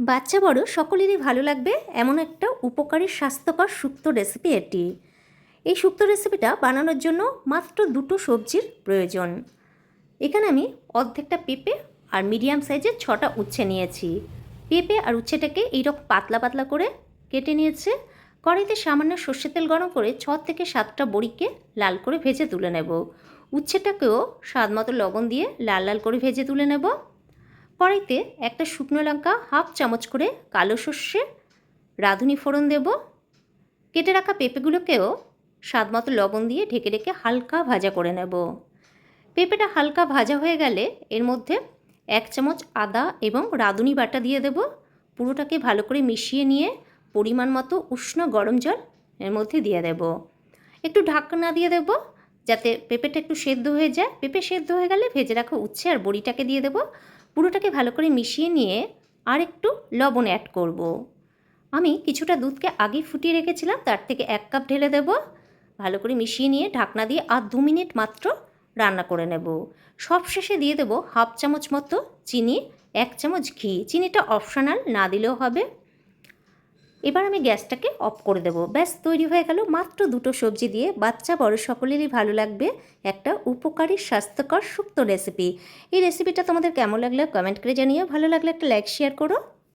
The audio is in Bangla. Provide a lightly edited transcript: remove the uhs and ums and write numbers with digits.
বাচ্চা বড় সকলেরই ভালো লাগবে এমন একটা উপকারী স্বাস্থ্যকর শুক্তো রেসিপি এটি। এই শুক্তো রেসিপিটা বানানোর জন্য মাত্র দুটো সবজির প্রয়োজন। এখানে আমি অর্ধেকটা পেঁপে আর মিডিয়াম সাইজের 6টা উচ্ছে নিয়েছি। পেঁপে আর উচ্ছেটাকে এইরকম পাতলা পাতলা করে কেটে নিয়েছে। কড়াইতে সামান্য সর্ষের তেল গরম করে 6 থেকে 7টা বড়িকে লাল করে ভেজে তুলে নেব। উচ্ছেটাকেও স্বাদ মতো লবণ দিয়ে লাল লাল করে ভেজে তুলে নেব। কড়াইতে একটা শুকনো লঙ্কা, হাফ চামচ করে কালো সর্ষে, রাঁধুনি ফোড়ন দেব। কেটে রাখা পেঁপেগুলোকেও স্বাদ মতো লবণ দিয়ে ঢেকে রেখে হালকা ভাজা করে নেব। পেঁপেটা হালকা ভাজা হয়ে গেলে এর মধ্যে 1 চামচ আদা এবং রাঁধুনি বাটা দিয়ে দেব। পুরোটাকে ভালো করে মিশিয়ে নিয়ে পরিমাণ মতো উষ্ণ গরম জল এর মধ্যে দিয়ে দেব। একটু ঢাকনা দিয়ে দেব যাতে পেঁপেটা একটু সেদ্ধ হয়ে যায়। পেঁপে সেদ্ধ হয়ে গেলে ভেজে রাখা উচ্ছে আর বড়িটাকে দিয়ে দেব। পুরোটাকে ভালো করে মিশিয়ে নিয়ে আর একটু লবণ অ্যাড করব। আমি কিছুটা দুধকে আগে ফুটিয়ে রেখেছিলাম, তার থেকে 1 কাপ ঢেলে দেব। ভালো করে মিশিয়ে নিয়ে ঢাকনা দিয়ে আর 2 মিনিট মাত্র রান্না করে নেব। সবশেষে দিয়ে দেব হাফ চামচ মতো চিনি, 1 চামচ ঘি। চিনিটা অপশনাল, না দিলেও হবে। এবার আমি গ্যাসটাকে অফ করে দেব। ব্যাস তৈরি হয়ে গেল মাত্র দুটো সবজি দিয়ে বাচ্চা বড় সকলেরই ভালো লাগবে একটা উপকারী স্বাস্থ্যকর শুক্তো রেসিপি। এই রেসিপিটা তোমাদের কেমন লাগলো কমেন্ট করে জানিও। ভালো লাগলে একটা লাইক শেয়ার করো।